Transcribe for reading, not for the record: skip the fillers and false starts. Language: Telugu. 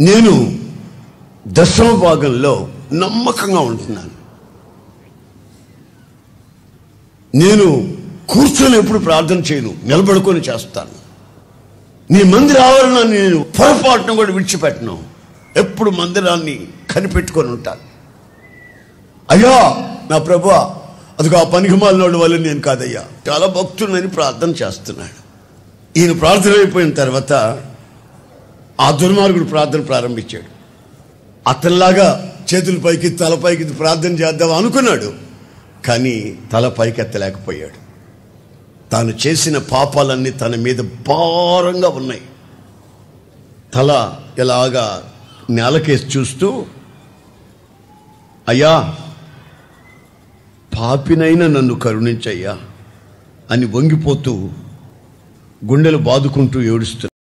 నేను దశమ భాగంలో నమ్మకంగా ఉంటున్నాను. నేను కూర్చొని ఎప్పుడు ప్రార్థన చేయను, నిలబడుకొని చేస్తాను. నీ మందిర ఆవరణాన్ని నేను పొరపాటును కూడా విడిచిపెట్టను. ఎప్పుడు మందిరాన్ని కనిపెట్టుకొని ఉంటాను. అయ్యా నా ప్రభువా, అదిగో ఆ పనికిమాలినోడి వల్ల నేను కాదయ్యా, చాలా భక్తులని ప్రార్థన చేస్తున్నాడు. ఈయన ప్రార్థన అయిపోయిన తర్వాత ఆ దుర్మార్గుడు ప్రార్థన ప్రారంభించాడు. అతనిలాగా చేతుల పైకి తల పైకి ప్రార్థన చేద్దాం అనుకున్నాడు, కానీ తల పైకి ఎత్తలేకపోయాడు. తాను చేసిన పాపాలన్నీ తన మీద భారంగా ఉన్నాయి. తల ఎలాగా నేలకేసి చూస్తూ, అయ్యా పాపినైనా నన్ను కరుణించయ్యా అని వంగిపోతూ గుండెలు బాదుకుంటూ ఏడుస్తున్నాడు.